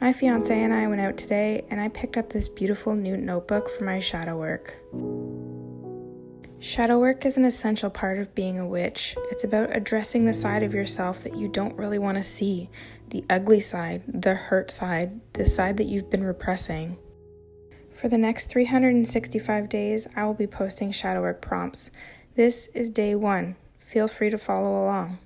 My fiance and I went out today, and I picked up this beautiful new notebook for my shadow work. Shadow work is an essential part of being a witch. It's about addressing the side of yourself that you don't really want to see, the ugly side, the hurt side, the side that you've been repressing. For the next 365 days, I will be posting shadow work prompts. This is day 1. Feel free to follow along.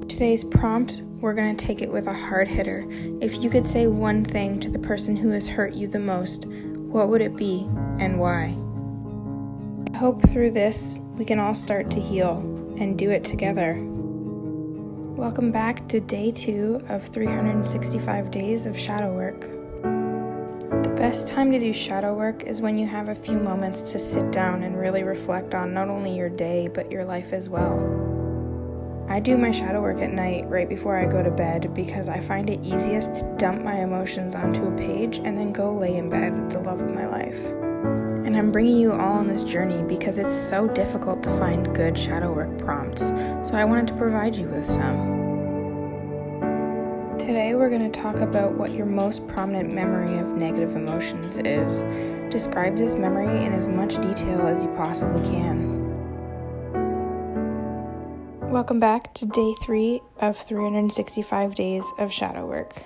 Today's prompt, we're going to take it with a hard hitter. If you could say one thing to the person who has hurt you the most, what would it be and why? I hope through this we can all start to heal and do it together. Welcome back to day 2 of 365 days of shadow work. The best time to do shadow work is when you have a few moments to sit down and really reflect on not only your day but your life as well. I do my shadow work at night right before I go to bed because I find it easiest to dump my emotions onto a page and then go lay in bed with the love of my life. And I'm bringing you all on this journey because it's so difficult to find good shadow work prompts, so I wanted to provide you with some. Today we're going to talk about what your most prominent memory of negative emotions is. Describe this memory in as much detail as you possibly can. Welcome back to day 3 of 365 days of shadow work.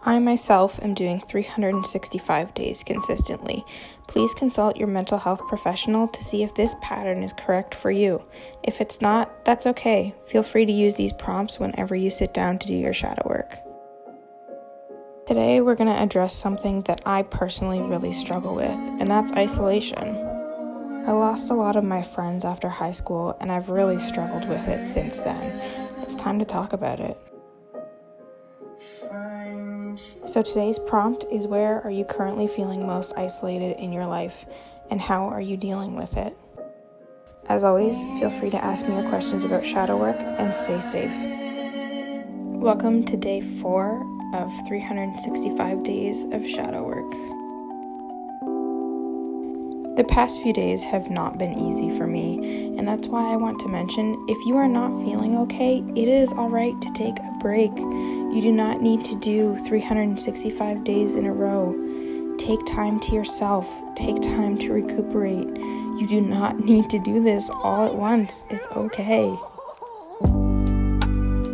I myself am doing 365 days consistently. Please consult your mental health professional to see if this pattern is correct for you. If it's not, that's okay. Feel free to use these prompts whenever you sit down to do your shadow work. Today we're going to address something that I personally really struggle with, and that's isolation. I lost a lot of my friends after high school, and I've really struggled with it since then. It's time to talk about it. So today's prompt is, where are you currently feeling most isolated in your life, and how are you dealing with it? As always, feel free to ask me your questions about shadow work and stay safe. Welcome to day 4 of 365 days of shadow work. The past few days have not been easy for me, and that's why I want to mention, if you are not feeling okay, it is alright to take a break. You do not need to do 365 days in a row. Take time to yourself. Take time to recuperate. You do not need to do this all at once. It's okay.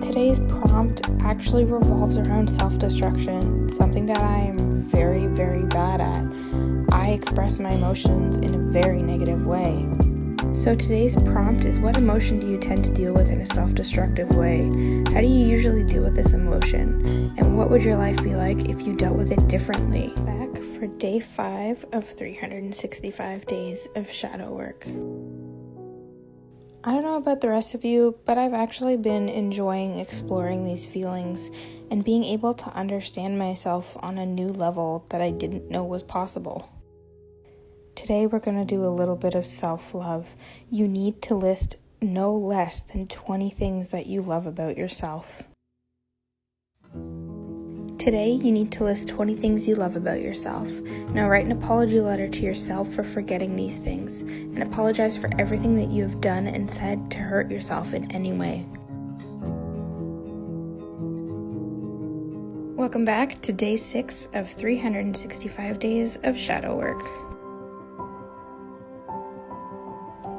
Today's prompt actually revolves around self-destruction, something that I am very, very bad at. I express my emotions in a very negative way. So today's prompt is, what emotion do you tend to deal with in a self-destructive way? How do you usually deal with this emotion? And what would your life be like if you dealt with it differently? Back for day 5 of 365 days of shadow work. I don't know about the rest of you, but I've actually been enjoying exploring these feelings and being able to understand myself on a new level that I didn't know was possible. Today we're going to do a little bit of self-love. You need to list no less than 20 things that you love about yourself. Today you need to list 20 things you love about yourself. Now write an apology letter to yourself for forgetting these things, and apologize for everything that you have done and said to hurt yourself in any way. Welcome back to day 6 of 365 days of shadow work.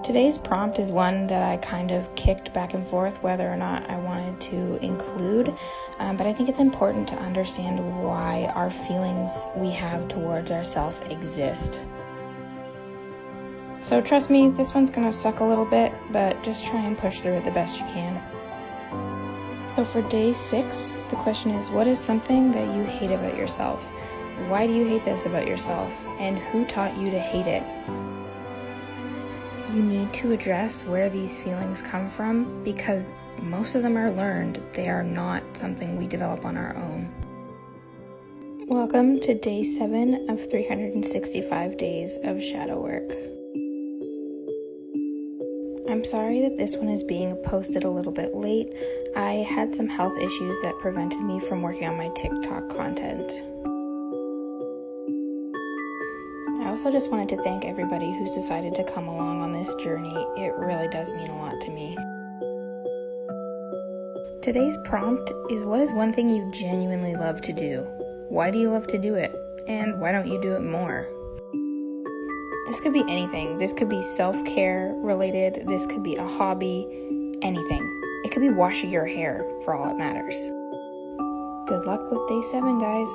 Today's prompt is one that I kind of kicked back and forth whether or not I wanted to include, but I think it's important to understand why our feelings we have towards ourselves exist. So trust me, this one's going to suck a little bit, but just try and push through it the best you can. So for day 6, the question is, what is something that you hate about yourself? Why do you hate this about yourself? And who taught you to hate it? You need to address where these feelings come from because most of them are learned. They are not something we develop on our own. Welcome to day 7 of 365 days of shadow work. I'm sorry that this one is being posted a little bit late. I had some health issues that prevented me from working on my TikTok content. I also just wanted to thank everybody who's decided to come along on this journey. It really does mean a lot to me. Today's prompt is, what is one thing you genuinely love to do? Why do you love to do it? And why don't you do it more? This could be anything. This could be self-care related. This could be a hobby. Anything. It could be washing your hair, for all it matters. Good luck with day 7, guys.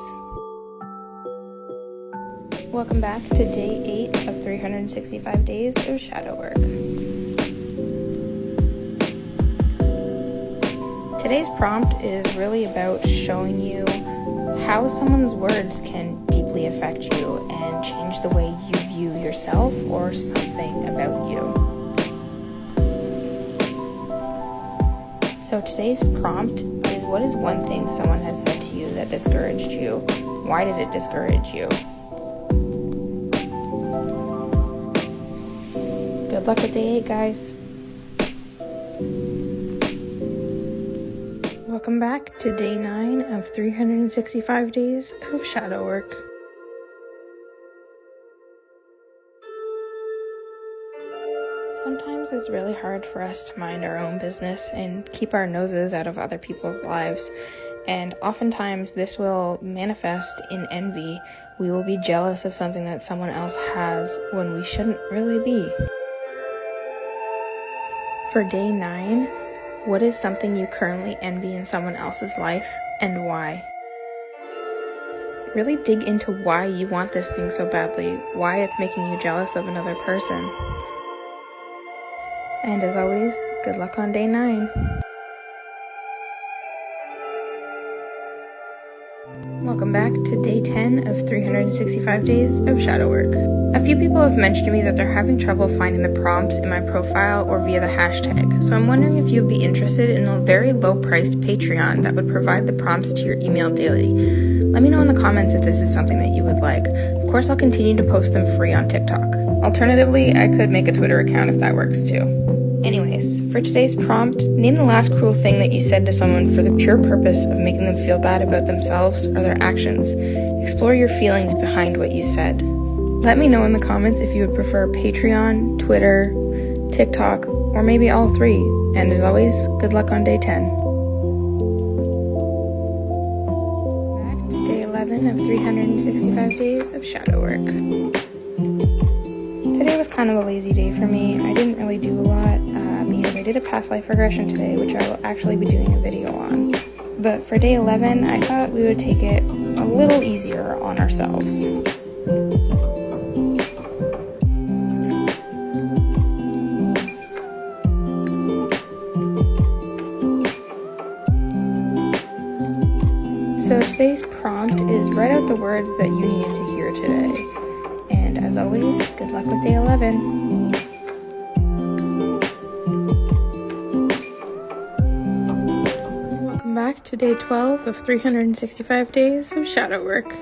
Welcome back to day 8 of 365 days of shadow work. Today's prompt is really about showing you how someone's words can deeply affect you and change the way you view yourself or something about you. So today's prompt is, what is one thing someone has said to you that discouraged you? Why did it discourage you? Good luck with day 8, guys. Welcome back to day 9 of 365 days of shadow work. Sometimes it's really hard for us to mind our own business and keep our noses out of other people's lives. And oftentimes this will manifest in envy. We will be jealous of something that someone else has when we shouldn't really be. For day 9, what is something you currently envy in someone else's life and why? Really dig into why you want this thing so badly, why it's making you jealous of another person. And as always, good luck on day 9. Welcome back to day 10 of 365 days of shadow work. A few people have mentioned to me that they're having trouble finding the prompts in my profile or via the hashtag, so I'm wondering if you would be interested in a very low-priced Patreon that would provide the prompts to your email daily. Let me know in the comments if this is something that you would like. Of course, I'll continue to post them free on TikTok. Alternatively, I could make a Twitter account if that works too. Anyways, for today's prompt, name the last cruel thing that you said to someone for the pure purpose of making them feel bad about themselves or their actions. Explore your feelings behind what you said. Let me know in the comments if you would prefer Patreon, Twitter, TikTok, or maybe all 3. And as always, good luck on day 10. Back to day 11 of 365 days of shadow work. Today was kind of a lazy day for me. I didn't really do a lot because I did a past life regression today, which I will actually be doing a video on. But for day 11, I thought we would take it a little easier on ourselves. So today's prompt is, write out the words that you needed to hear today. And as always, good luck with day 11. Welcome back to day 12 of 365 days of shadow work.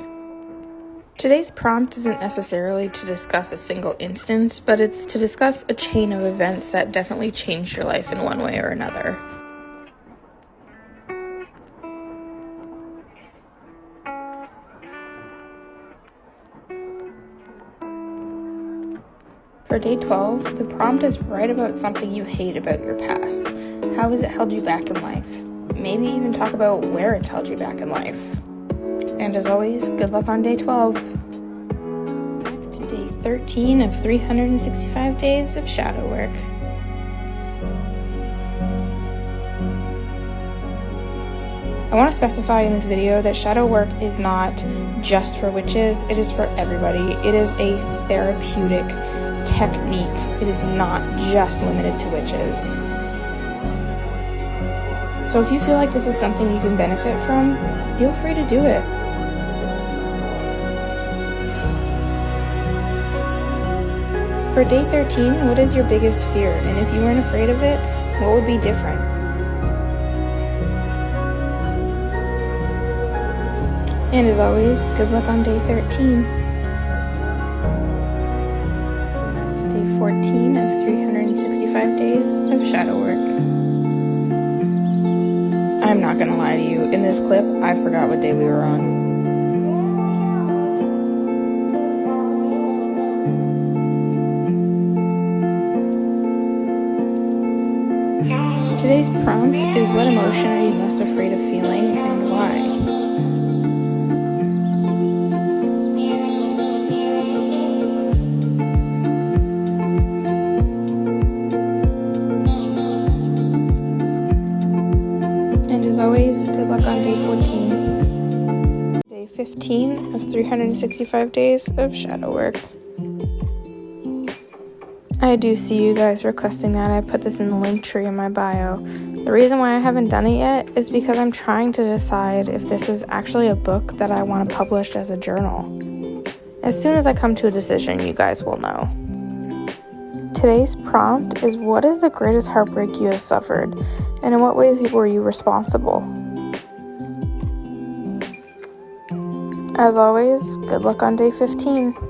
Today's prompt isn't necessarily to discuss a single instance, but it's to discuss a chain of events that definitely changed your life in one way or another. For day 12, the prompt is, write about something you hate about your past. How has it held you back in life? Maybe even talk about where it's held you back in life. And as always, good luck on day 12. Back to day 13 of 365 days of shadow work. I want to specify in this video that shadow work is not just for witches, it is for everybody. It is a therapeutic technique. It is not just limited to witches. So if you feel like this is something you can benefit from, feel free to do it. For day 13, what is your biggest fear? And if you weren't afraid of it, what would be different? And as always, good luck on day 13. Day 14 of 365 days of shadow work. I'm not gonna lie to you, in this clip, I forgot what day we were on. Today's prompt is, what emotion are you most afraid of feeling and why? And as always, good luck on day 14. Day 15 of 365 days of shadow work. I do see you guys requesting that. I put this in the link tree in my bio. The reason why I haven't done it yet is because I'm trying to decide if this is actually a book that I want to publish as a journal. As soon as I come to a decision, you guys will know. Today's prompt is, what is the greatest heartbreak you have suffered, and in what ways were you responsible? As always, good luck on day 15.